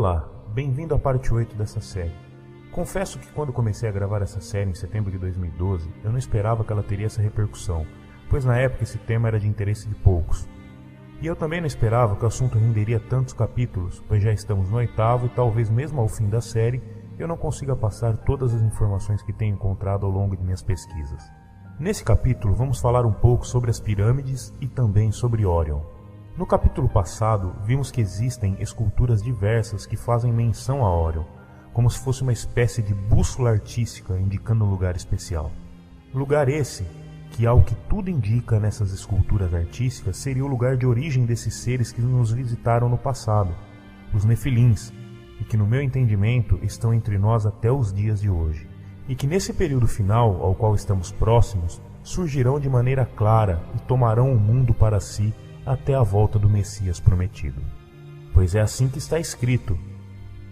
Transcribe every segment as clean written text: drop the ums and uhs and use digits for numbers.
Olá, bem-vindo à parte 8 dessa série. Confesso que quando comecei a gravar essa série em setembro de 2012, eu não esperava que ela teria essa repercussão, pois na época esse tema era de interesse de poucos. E eu também não esperava que o assunto renderia tantos capítulos, pois já estamos no 8º e talvez mesmo ao fim da série eu não consiga passar todas as informações que tenho encontrado ao longo de minhas pesquisas. Nesse capítulo vamos falar um pouco sobre as pirâmides e também sobre Órion. No capítulo passado vimos que existem esculturas diversas que fazem menção a Órion, como se fosse uma espécie de bússola artística indicando um lugar especial. Lugar esse que, ao que tudo indica nessas esculturas artísticas, seria o lugar de origem desses seres que nos visitaram no passado, os Nefilins, e que no meu entendimento estão entre nós até os dias de hoje. E que nesse período final, ao qual estamos próximos, surgirão de maneira clara e tomarão o mundo para si até a volta do Messias prometido. Pois é assim que está escrito,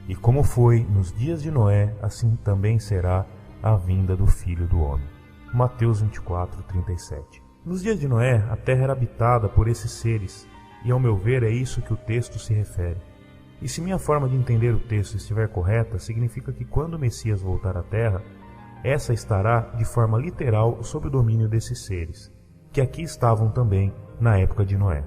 e como foi nos dias de Noé, assim também será a vinda do Filho do Homem. Mateus 24:37. Nos dias de Noé, a terra era habitada por esses seres, e ao meu ver é isso que o texto se refere. E se minha forma de entender o texto estiver correta, significa que quando o Messias voltar à terra, essa estará de forma literal sob o domínio desses seres, que aqui estavam também na época de Noé.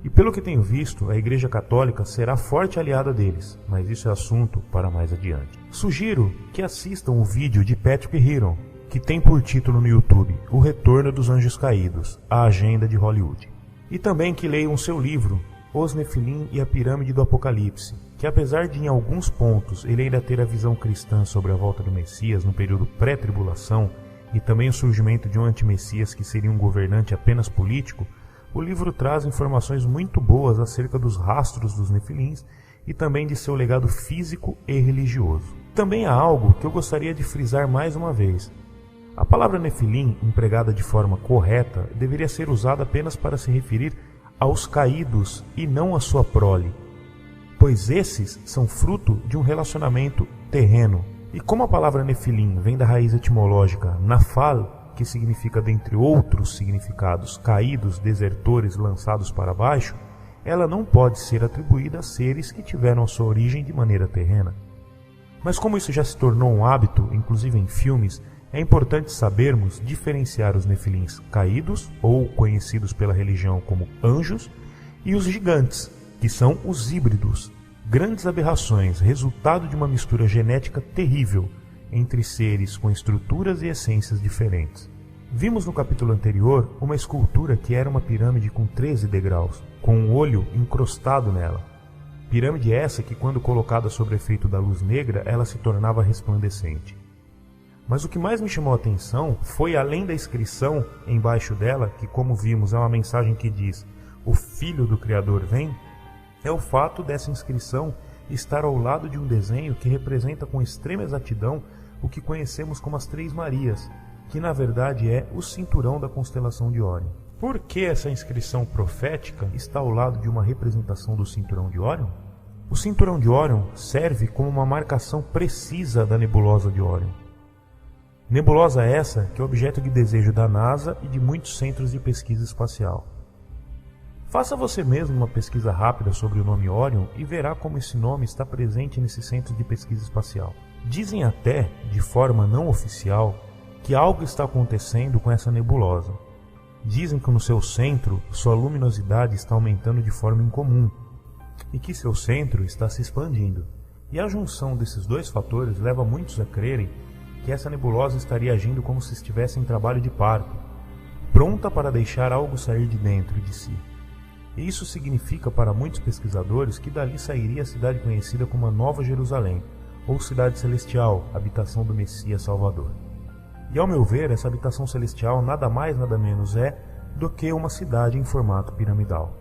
E pelo que tenho visto, a Igreja Católica será forte aliada deles, mas isso é assunto para mais adiante. Sugiro que assistam o vídeo de Patrick Heron, que tem por título no YouTube O Retorno dos Anjos Caídos, a Agenda de Hollywood. E também que leiam seu livro, Os Nefilim e a Pirâmide do Apocalipse, que apesar de em alguns pontos ele ainda ter a visão cristã sobre a volta do Messias no período pré-tribulação e também o surgimento de um antimessias que seria um governante apenas político, o livro traz informações muito boas acerca dos rastros dos Nefilins e também de seu legado físico e religioso. Também há algo que eu gostaria de frisar mais uma vez. A palavra Nefilim, empregada de forma correta, deveria ser usada apenas para se referir aos caídos e não à sua prole, pois esses são fruto de um relacionamento terreno. E como a palavra Nefilim vem da raiz etimológica Nafal, que significa, dentre outros significados, caídos, desertores, lançados para baixo, ela não pode ser atribuída a seres que tiveram a sua origem de maneira terrena. Mas como isso já se tornou um hábito, inclusive em filmes, é importante sabermos diferenciar os Nefilins caídos, ou conhecidos pela religião como anjos, e os gigantes, que são os híbridos, grandes aberrações, resultado de uma mistura genética terrível entre seres com estruturas e essências diferentes. Vimos no capítulo anterior uma escultura que era uma pirâmide com 13 degraus, com um olho encrostado nela. Pirâmide essa que, quando colocada sob o efeito da luz negra, ela se tornava resplandecente. Mas o que mais me chamou a atenção foi, além da inscrição embaixo dela, que como vimos é uma mensagem que diz "O Filho do Criador vem", é o fato dessa inscrição estar ao lado de um desenho que representa com extrema exatidão o que conhecemos como as Três Marias, que na verdade é o cinturão da constelação de Órion. Por que essa inscrição profética está ao lado de uma representação do cinturão de Órion? O cinturão de Órion serve como uma marcação precisa da nebulosa de Órion. Nebulosa essa que é objeto de desejo da NASA e de muitos centros de pesquisa espacial. Faça você mesmo uma pesquisa rápida sobre o nome Órion e verá como esse nome está presente nesse centro de pesquisa espacial. Dizem até, de forma não oficial, que algo está acontecendo com essa nebulosa. Dizem que no seu centro sua luminosidade está aumentando de forma incomum e que seu centro está se expandindo. E a junção desses dois fatores leva muitos a crerem que essa nebulosa estaria agindo como se estivesse em trabalho de parto, pronta para deixar algo sair de dentro de si. E isso significa para muitos pesquisadores que dali sairia a cidade conhecida como a Nova Jerusalém, ou Cidade Celestial, habitação do Messias Salvador. E ao meu ver, essa habitação celestial nada mais nada menos é do que uma cidade em formato piramidal.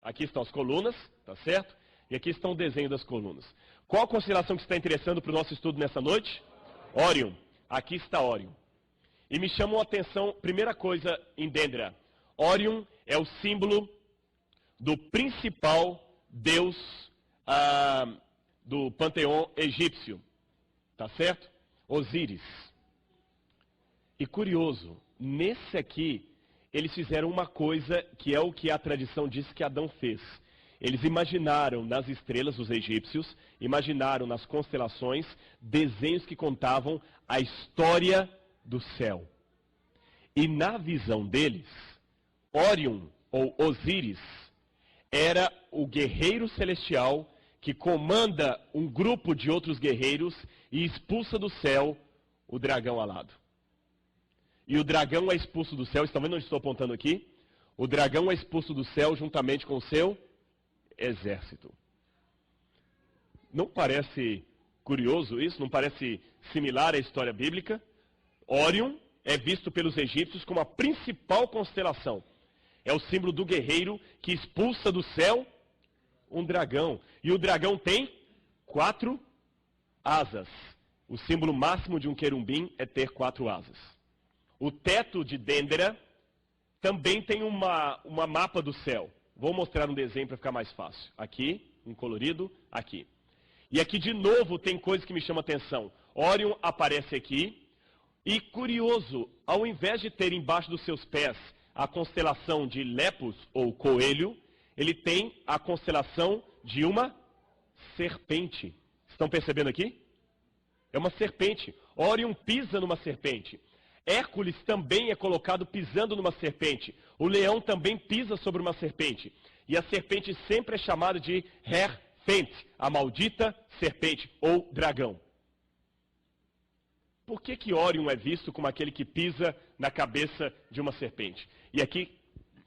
Aqui estão as colunas, tá certo? E aqui está o desenho das colunas. Qual a constelação que está interessando para o nosso estudo nessa noite? Órion. Aqui está Órion. E me chamou a atenção, primeira coisa em Dendera. Órion é o símbolo do principal deus do panteão egípcio. Tá certo? Osíris. E curioso, nesse aqui, eles fizeram uma coisa que é o que a tradição diz que Adão fez. Eles imaginaram nas estrelas, os egípcios, imaginaram nas constelações, desenhos que contavam a história do céu. E na visão deles, Órion, ou Osíris, era o guerreiro celestial que comanda um grupo de outros guerreiros e expulsa do céu o dragão alado. E o dragão é expulso do céu, estão vendo onde estou apontando aqui? O dragão é expulso do céu juntamente com o seu exército. Não parece curioso isso? Não parece similar à história bíblica? Órion é visto pelos egípcios como a principal constelação. É o símbolo do guerreiro que expulsa do céu um dragão. E o dragão tem 4 asas. O símbolo máximo de um querubim é ter 4 asas. O teto de Dendera também tem uma mapa do céu. Vou mostrar um desenho para ficar mais fácil. Aqui, um colorido, aqui. E aqui de novo tem coisa que me chama a atenção. Órion aparece aqui. E curioso, ao invés de ter embaixo dos seus pés a constelação de Lepus ou coelho, ele tem a constelação de uma serpente. Estão percebendo aqui? É uma serpente. Órion pisa numa serpente. Hércules também é colocado pisando numa serpente. O leão também pisa sobre uma serpente. E a serpente sempre é chamada de Her-Fent, a maldita serpente ou dragão. Por que Órion é visto como aquele que pisa na cabeça de uma serpente? E aqui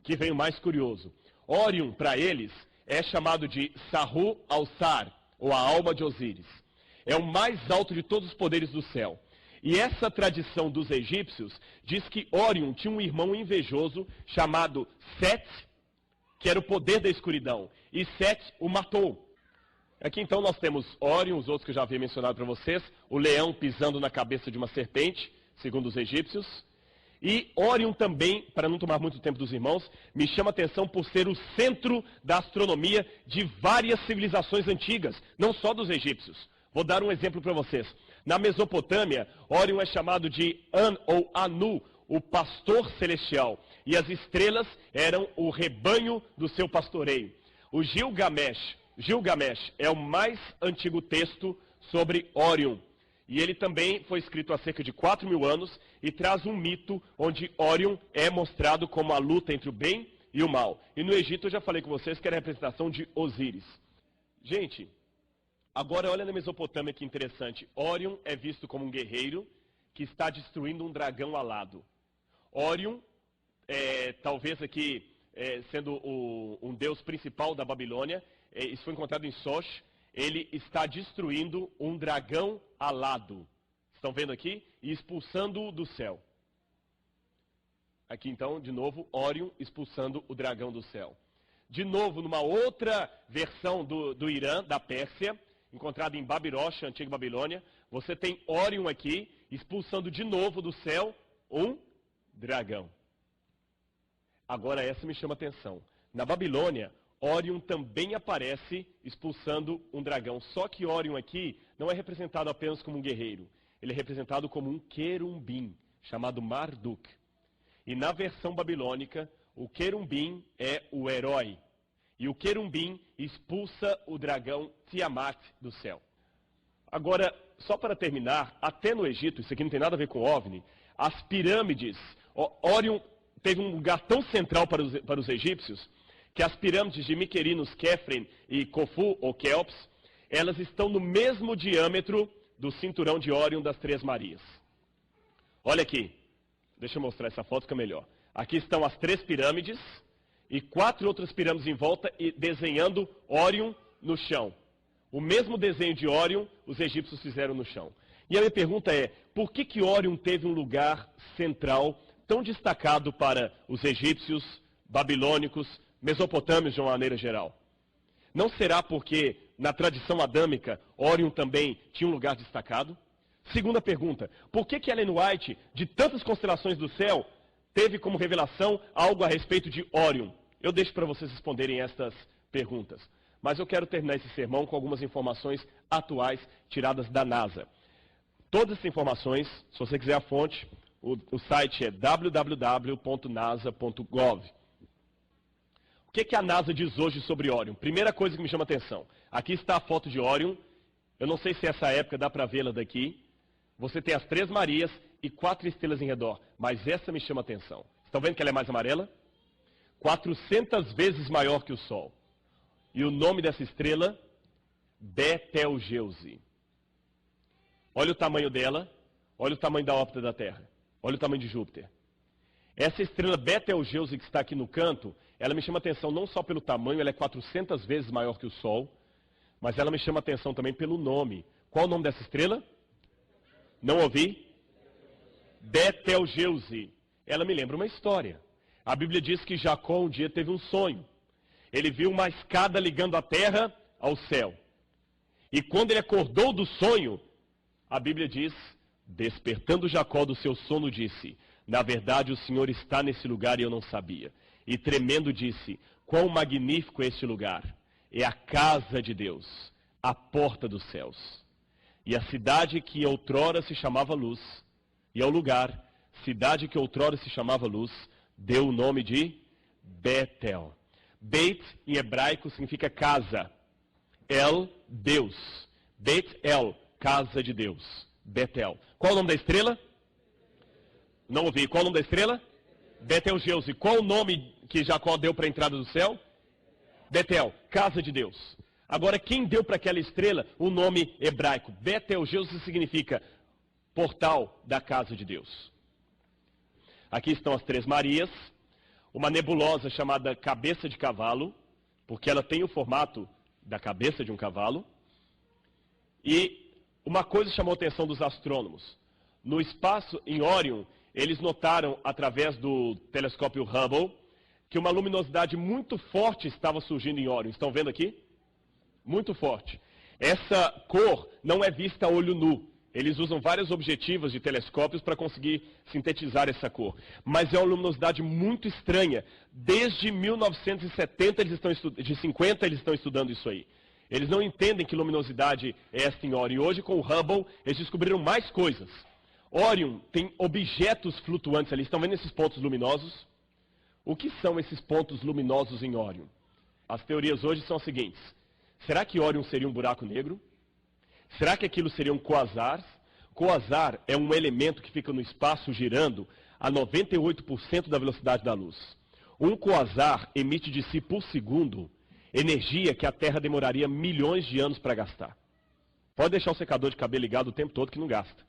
que vem o mais curioso. Órion, para eles, é chamado de Sahu Alsar, ou a alma de Osíris. É o mais alto de todos os poderes do céu. E essa tradição dos egípcios diz que Órion tinha um irmão invejoso chamado Set, que era o poder da escuridão. E Set o matou. Aqui então nós temos Órion, os outros que eu já havia mencionado para vocês, o leão pisando na cabeça de uma serpente, segundo os egípcios. E Órion também, para não tomar muito tempo dos irmãos, me chama a atenção por ser o centro da astronomia de várias civilizações antigas, não só dos egípcios. Vou dar um exemplo para vocês. Na Mesopotâmia, Órion é chamado de An ou Anu, o pastor celestial. E as estrelas eram o rebanho do seu pastoreio. O Gilgamesh é o mais antigo texto sobre Órion. E ele também foi escrito há cerca de 4.000 anos e traz um mito onde Órion é mostrado como a luta entre o bem e o mal. E no Egito eu já falei com vocês que era a representação de Osíris. Gente, agora olha na Mesopotâmia que interessante. Órion é visto como um guerreiro que está destruindo um dragão alado. Órion, talvez aqui sendo um deus principal da Babilônia, isso foi encontrado em Soch, ele está destruindo um dragão alado. Estão vendo aqui? E expulsando-o do céu. Aqui então, de novo, Órion expulsando o dragão do céu. De novo, numa outra versão do Irã, da Pérsia, encontrada em Babiroche, antiga Babilônia, você tem Órion aqui, expulsando de novo do céu um dragão. Agora essa me chama a atenção. Na Babilônia, Órion também aparece expulsando um dragão. Só que Órion aqui não é representado apenas como um guerreiro. Ele é representado como um querubim, chamado Marduk. E na versão babilônica, o querubim é o herói. E o querubim expulsa o dragão Tiamat do céu. Agora, só para terminar, até no Egito, isso aqui não tem nada a ver com OVNI, as pirâmides, Órion teve um lugar tão central para os egípcios, que as pirâmides de Miquerinos, Kefren e Khufu, ou Quéops, elas estão no mesmo diâmetro do cinturão de Órion das Três Marias. Olha aqui, deixa eu mostrar essa foto, fica melhor. Aqui estão as 3 pirâmides e 4 outras pirâmides em volta e desenhando Órion no chão. O mesmo desenho de Órion os egípcios fizeram no chão. E a minha pergunta é, por que Órion teve um lugar central tão destacado para os egípcios, babilônicos, mesopotâmios de uma maneira geral? Não será porque na tradição adâmica Órion também tinha um lugar destacado? Segunda pergunta, por que Ellen White, de tantas constelações do céu, teve como revelação algo a respeito de Órion? Eu deixo para vocês responderem estas perguntas. Mas eu quero terminar esse sermão com algumas informações atuais tiradas da NASA. Todas essas informações, se você quiser a fonte, o site é www.nasa.gov. O que a NASA diz hoje sobre Órion? Primeira coisa que me chama a atenção. Aqui está a foto de Órion. Eu não sei se essa época dá para vê-la daqui. Você tem as 3 Marias e 4 estrelas em redor. Mas essa me chama a atenção. Estão vendo que ela é mais amarela? 400 vezes maior que o Sol. E o nome dessa estrela? Betelgeuse. Olha o tamanho dela. Olha o tamanho da órbita da Terra. Olha o tamanho de Júpiter. Essa estrela Betelgeuse que está aqui no canto, ela me chama a atenção não só pelo tamanho, ela é 400 vezes maior que o Sol, mas ela me chama a atenção também pelo nome. Qual o nome dessa estrela? Não ouvi? Betelgeuse. Ela me lembra uma história. A Bíblia diz que Jacó um dia teve um sonho. Ele viu uma escada ligando a terra ao céu. E quando ele acordou do sonho, a Bíblia diz, despertando Jacó do seu sono, disse, na verdade o Senhor está nesse lugar e eu não sabia. E tremendo disse, quão magnífico é este lugar. É a casa de Deus, a porta dos céus. E a cidade que outrora se chamava Luz, e ao lugar, cidade que outrora se chamava Luz, deu o nome de Betel. Beit, em hebraico, significa casa. El, Deus. Beit El, casa de Deus. Betel. Qual o nome da estrela? Não ouvi. Qual o nome da estrela? Betelgeuse. Qual o nome que Jacó deu para a entrada do céu? Betel, casa de Deus. Agora, quem deu para aquela estrela o nome hebraico? Betelgeuse significa portal da casa de Deus. Aqui estão as 3 Marias, uma nebulosa chamada cabeça de cavalo, porque ela tem o formato da cabeça de um cavalo. E uma coisa chamou a atenção dos astrônomos. No espaço, em Órion, eles notaram, através do telescópio Hubble, que uma luminosidade muito forte estava surgindo em Órion. Estão vendo aqui? Muito forte. Essa cor não é vista a olho nu. Eles usam várias objetivas de telescópios para conseguir sintetizar essa cor. Mas é uma luminosidade muito estranha. Desde 1970, de 50, eles estão estudando isso aí. Eles não entendem que luminosidade é esta em Órion. E hoje, com o Hubble, eles descobriram mais coisas. Órion tem objetos flutuantes ali. Estão vendo esses pontos luminosos? O que são esses pontos luminosos em Órion? As teorias hoje são as seguintes. Será que Órion seria um buraco negro? Será que aquilo seria um quasar? Quasar é um elemento que fica no espaço girando a 98% da velocidade da luz. Um quasar emite de si por segundo energia que a Terra demoraria milhões de anos para gastar. Pode deixar o secador de cabelo ligado o tempo todo que não gasta.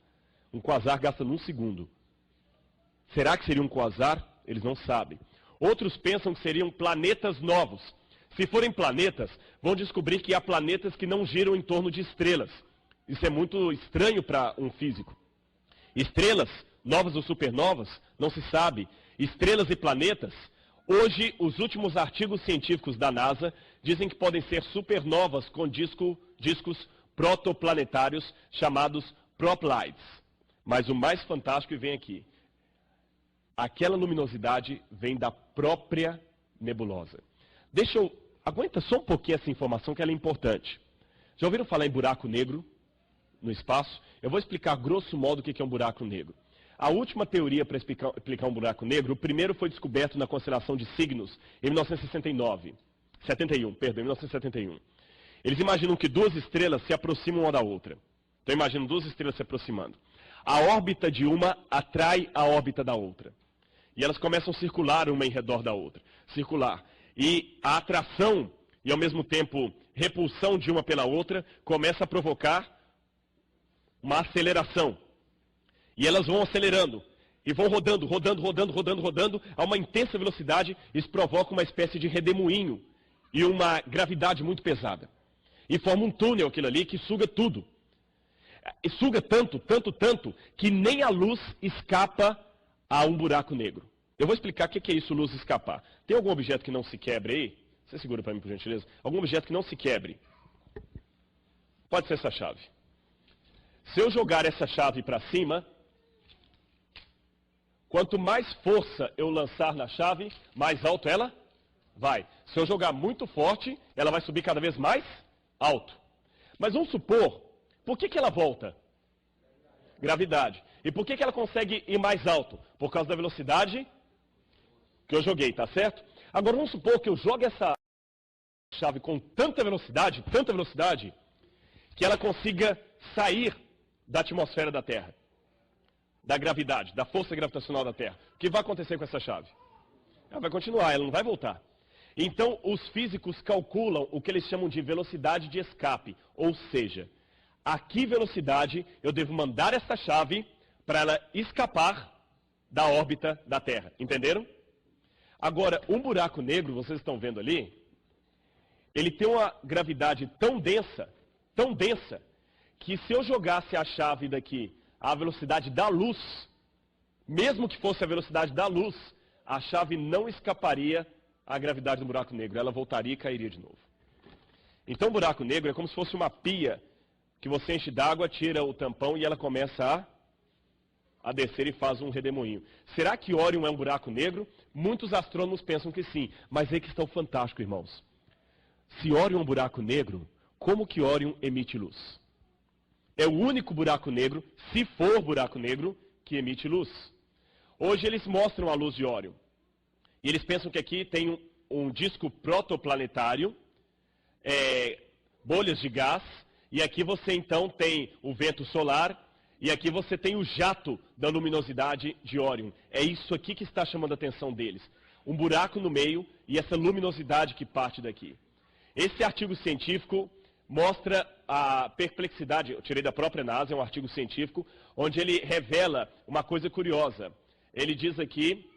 Um quasar gasta num segundo. Será que seria um quasar? Eles não sabem. Outros pensam que seriam planetas novos. Se forem planetas, vão descobrir que há planetas que não giram em torno de estrelas. Isso é muito estranho para um físico. Estrelas, novas ou supernovas, não se sabe. Estrelas e planetas, hoje os últimos artigos científicos da NASA dizem que podem ser supernovas com discos protoplanetários chamados Proplides. Mas o mais fantástico vem aqui. Aquela luminosidade vem da própria nebulosa. Aguenta só um pouquinho essa informação que ela é importante. Já ouviram falar em buraco negro no espaço? Eu vou explicar grosso modo o que é um buraco negro. A última teoria para explicar um buraco negro, o primeiro foi descoberto na constelação de Cygnus em 1971. Eles imaginam que 2 estrelas se aproximam uma da outra. Então imaginam 2 estrelas se aproximando. A órbita de uma atrai a órbita da outra. E elas começam a circular uma em redor da outra. Circular. E a atração e, ao mesmo tempo, repulsão de uma pela outra começa a provocar uma aceleração. E elas vão acelerando. E vão rodando a uma intensa velocidade. Isso provoca uma espécie de redemoinho e uma gravidade muito pesada. E forma um túnel aquilo ali que suga tudo. E suga tanto, que nem a luz escapa a um buraco negro. Eu vou explicar o que é isso, luz escapar. Tem algum objeto que não se quebre aí? Você segura para mim, por gentileza? Algum objeto que não se quebre? Pode ser essa chave. Se eu jogar essa chave para cima, quanto mais força eu lançar na chave, mais alto ela vai. Se eu jogar muito forte, ela vai subir cada vez mais alto. Mas vamos supor, por que ela volta? Gravidade. E por que ela consegue ir mais alto? Por causa da velocidade que eu joguei, tá certo? Agora vamos supor que eu jogue essa chave com tanta velocidade, que ela consiga sair da atmosfera da Terra, da gravidade, da força gravitacional da Terra. O que vai acontecer com essa chave? Ela vai continuar, ela não vai voltar. Então, os físicos calculam o que eles chamam de velocidade de escape, ou seja, a que velocidade eu devo mandar essa chave para ela escapar da órbita da Terra. Entenderam? Agora, um buraco negro, vocês estão vendo ali, ele tem uma gravidade tão densa, que se eu jogasse a chave daqui à velocidade da luz, mesmo que fosse a velocidade da luz, a chave não escaparia à gravidade do buraco negro, ela voltaria e cairia de novo. Então o buraco negro é como se fosse uma pia que você enche d'água, tira o tampão e ela começa a descer e faz um redemoinho. Será que Órion é um buraco negro? Muitos astrônomos pensam que sim, mas aí que está o fantástico, irmãos. Se Órion é um buraco negro, como que Órion emite luz? É o único buraco negro, se for buraco negro, que emite luz. Hoje eles mostram a luz de Órion. E eles pensam que aqui tem um disco protoplanetário, bolhas de gás, e aqui você então tem o vento solar, e aqui você tem o jato da luminosidade de Órion. É isso aqui que está chamando a atenção deles. Um buraco no meio e essa luminosidade que parte daqui. Esse artigo científico mostra a perplexidade, eu tirei da própria NASA, é um artigo científico, onde ele revela uma coisa curiosa. Ele diz aqui,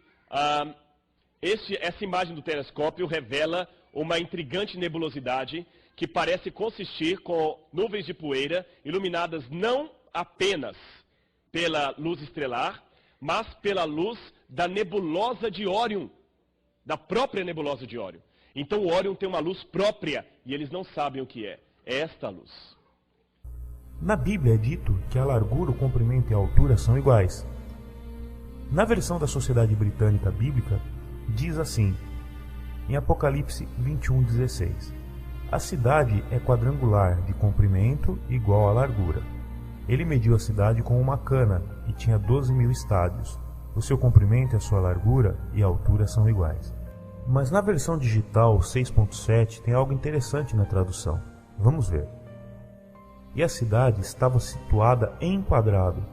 essa imagem do telescópio revela uma intrigante nebulosidade que parece consistir com nuvens de poeira iluminadas não apenas pela luz estelar, mas pela luz da nebulosa de Órion, da própria nebulosa de Órion. Então o Órion tem uma luz própria e eles não sabem o que é. É esta luz. Na Bíblia é dito que a largura, o comprimento e a altura são iguais. Na versão da Sociedade Britânica Bíblica, diz assim, em Apocalipse 21:16: a cidade é quadrangular, de comprimento igual à largura. Ele mediu a cidade com uma cana e tinha 12.000 estádios. O seu comprimento, a sua largura e a altura são iguais. Mas na versão digital 6.7 tem algo interessante na tradução. Vamos ver. E a cidade estava situada em quadrado,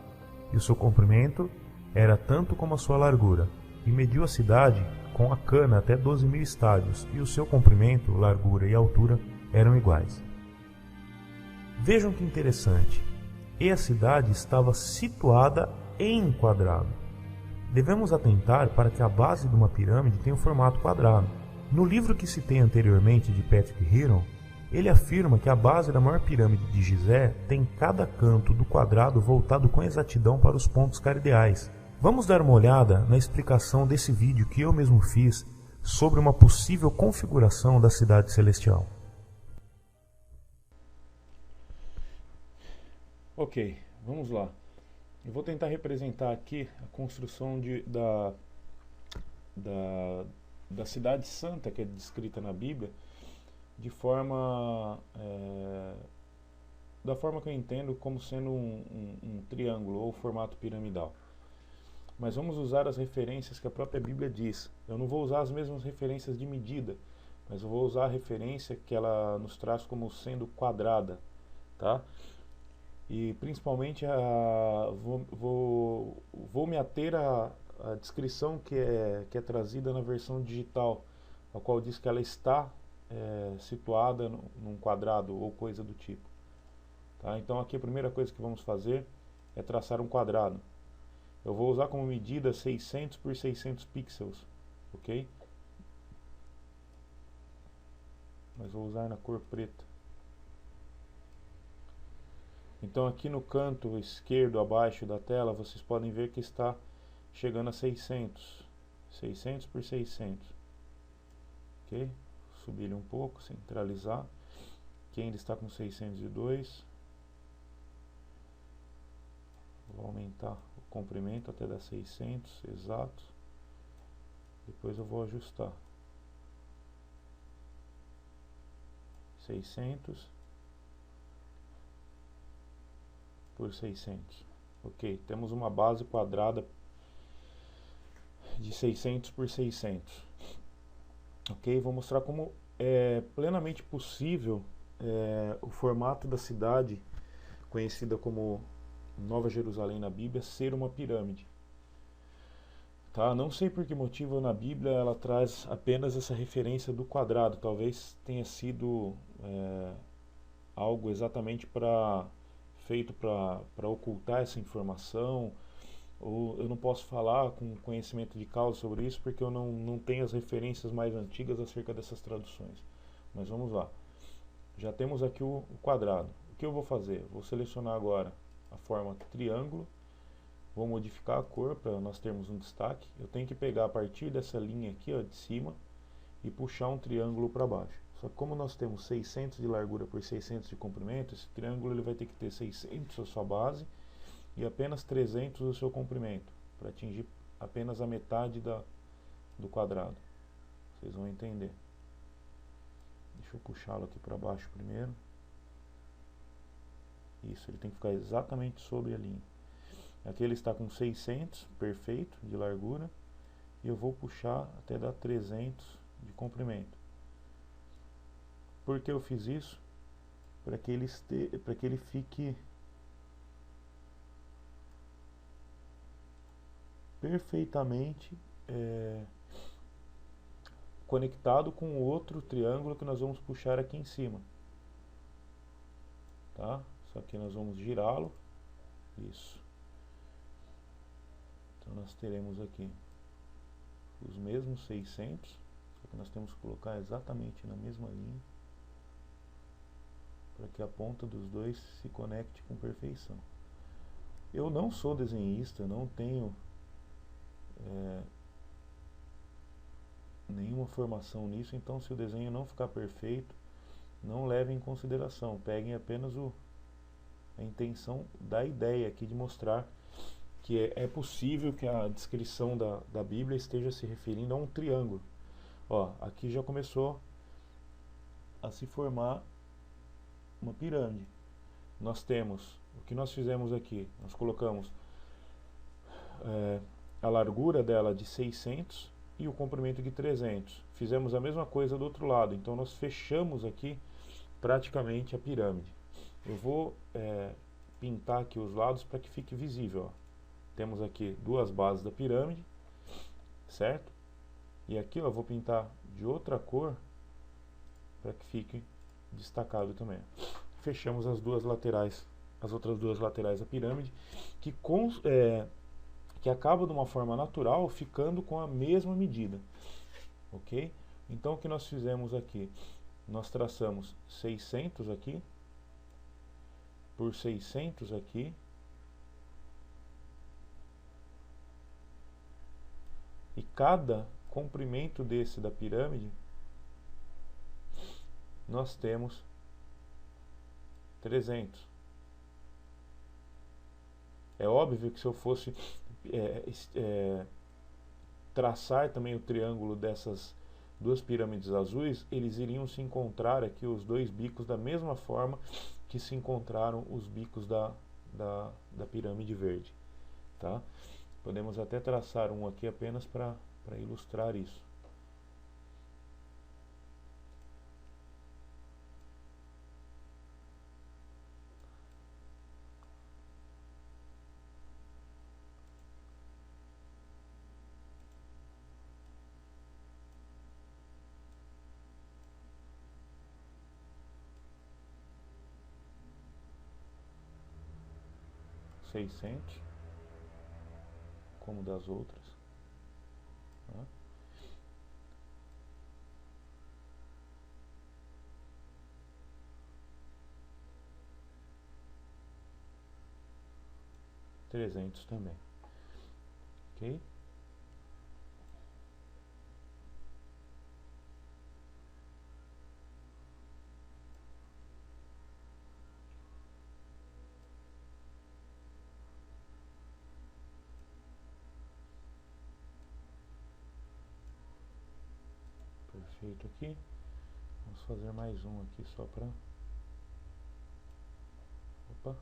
e o seu comprimento era tanto como a sua largura, e mediu a cidade com a cana até 12.000 estádios, e o seu comprimento, largura e altura eram iguais. Vejam que interessante. E a cidade estava situada em quadrado. Devemos atentar para que a base de uma pirâmide tenha um formato quadrado. No livro que citei anteriormente de Patrick Heron, ele afirma que a base da maior pirâmide de Gizé tem cada canto do quadrado voltado com exatidão para os pontos cardeais. Vamos dar uma olhada na explicação desse vídeo que eu mesmo fiz sobre uma possível configuração da cidade celestial. Ok, vamos lá. Eu vou tentar representar aqui a construção da cidade santa que é descrita na Bíblia de da forma que eu entendo como sendo um triângulo ou formato piramidal. Mas vamos usar as referências que a própria Bíblia diz. Eu não vou usar as mesmas referências de medida, mas eu vou usar a referência que ela nos traz como sendo quadrada, tá? E principalmente vou me ater à descrição que é trazida na versão digital, a qual diz que ela está situada num quadrado ou coisa do tipo. Tá? Então aqui a primeira coisa que vamos fazer é traçar um quadrado. Eu vou usar como medida 600 por 600 pixels, ok? Mas vou usar na cor preta. Então aqui no canto esquerdo abaixo da tela vocês podem ver que está chegando a 600 600 por 600. Ok? Subir ele um pouco, centralizar. Aqui ainda está com 602. Vou aumentar o comprimento até dar 600 exato. Depois eu vou ajustar. 600 por 600. Ok, temos uma base quadrada de 600 por 600. Ok, vou mostrar como é plenamente possível o formato da cidade, conhecida como Nova Jerusalém na Bíblia, ser uma pirâmide. Tá? Não sei por que motivo na Bíblia ela traz apenas essa referência do quadrado. Talvez tenha sido algo exatamente feito para ocultar essa informação, ou eu não posso falar com conhecimento de causa sobre isso porque eu não tenho as referências mais antigas acerca dessas traduções. Mas vamos lá. Já temos aqui o quadrado. O que eu vou fazer? Vou selecionar agora a forma triângulo. Vou modificar a cor para nós termos um destaque. Eu tenho que pegar a partir dessa linha aqui, ó, de cima, e puxar um triângulo para baixo. Só que como nós temos 600 de largura por 600 de comprimento, esse triângulo ele vai ter que ter 600 a sua base e apenas 300 o seu comprimento, para atingir apenas a metade do quadrado. Vocês vão entender. Deixa eu puxá-lo aqui para baixo primeiro. Isso, ele tem que ficar exatamente sobre a linha. Aqui ele está com 600, perfeito, de largura. E eu vou puxar até dar 300 de comprimento. Por que eu fiz isso? Para que ele fique perfeitamente conectado com o outro triângulo que nós vamos puxar aqui em cima. Tá? Só que nós vamos girá-lo. Isso. Então nós teremos aqui os mesmos 600, só que nós temos que colocar exatamente na mesma linha, para que a ponta dos dois se conecte com perfeição. Eu não sou desenhista, não tenho nenhuma formação nisso, então se o desenho não ficar perfeito, não levem em consideração, peguem apenas a intenção da ideia aqui de mostrar que é possível que a descrição da Bíblia esteja se referindo a um triângulo. Ó, aqui já começou a se formar uma pirâmide. Nós temos, o que nós fizemos aqui? Nós colocamos a largura dela de 600 e o comprimento de 300. Fizemos a mesma coisa do outro lado, então nós fechamos aqui praticamente a pirâmide. Eu vou pintar aqui os lados para que fique visível, ó. Temos aqui duas bases da pirâmide, certo? E aqui eu vou pintar de outra cor para que fique destacado também. Fechamos as duas laterais, as outras duas laterais da pirâmide, que acaba de uma forma natural ficando com a mesma medida, ok? Então o que nós fizemos aqui? Nós traçamos 600 aqui por 600 aqui. E cada comprimento desse da pirâmide, nós temos 300. É óbvio que se eu fosse traçar também o triângulo dessas duas pirâmides azuis, eles iriam se encontrar aqui, os dois bicos, da mesma forma que se encontraram os bicos da pirâmide verde. Tá? Podemos até traçar um aqui apenas para ilustrar isso. $600, como das outras. Tá? $300 também. Ok? feito aqui. Vamos fazer mais um aqui só para... Opa!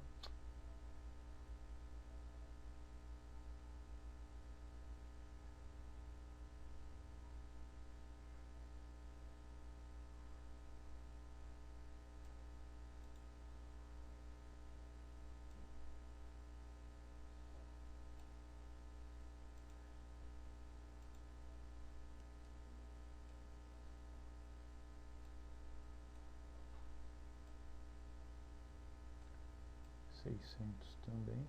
Também.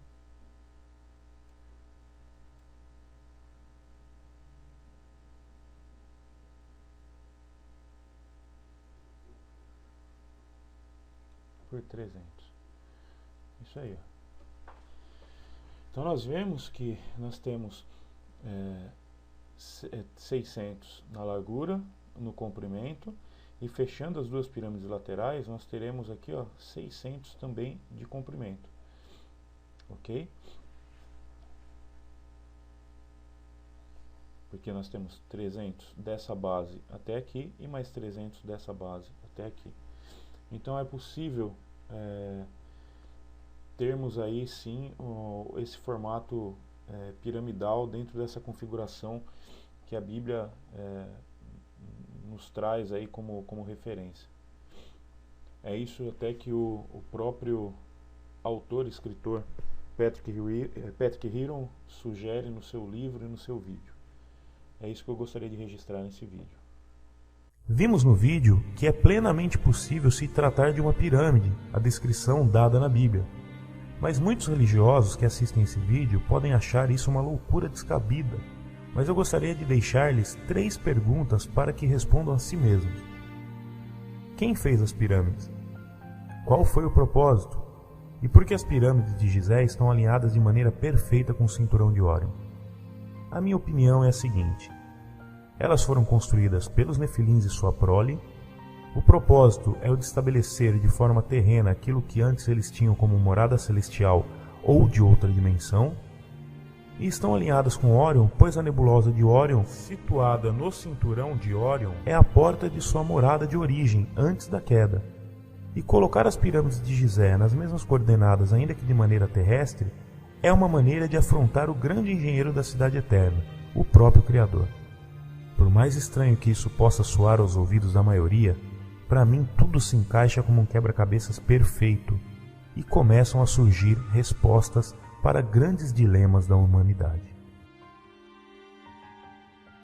Por 300. Isso aí, ó. Então nós vemos que nós temos 600 na largura, no comprimento, e fechando as duas pirâmides laterais, nós teremos aqui, ó, 600 também de comprimento. Ok? Porque nós temos 300 dessa base até aqui e mais 300 dessa base até aqui. Então é possível termos aí sim esse formato piramidal dentro dessa configuração que a Bíblia nos traz aí como referência. É isso até que o próprio autor, escritor Patrick Heron sugere no seu livro e no seu vídeo. É isso que eu gostaria de registrar nesse vídeo. Vimos no vídeo que é plenamente possível se tratar de uma pirâmide, a descrição dada na Bíblia. Mas muitos religiosos que assistem esse vídeo podem achar isso uma loucura descabida. Mas eu gostaria de deixar-lhes 3 perguntas para que respondam a si mesmos. Quem fez as pirâmides? Qual foi o propósito? E por que as pirâmides de Gizé estão alinhadas de maneira perfeita com o cinturão de Órion? A minha opinião é a seguinte: elas foram construídas pelos Nefilins e sua prole. O propósito é o de estabelecer de forma terrena aquilo que antes eles tinham como morada celestial ou de outra dimensão. E estão alinhadas com Órion, pois a nebulosa de Órion, situada no cinturão de Órion, é a porta de sua morada de origem antes da queda. E colocar as pirâmides de Gizé nas mesmas coordenadas, ainda que de maneira terrestre, é uma maneira de afrontar o grande engenheiro da cidade eterna, o próprio Criador. Por mais estranho que isso possa soar aos ouvidos da maioria, para mim tudo se encaixa como um quebra-cabeças perfeito, e começam a surgir respostas para grandes dilemas da humanidade.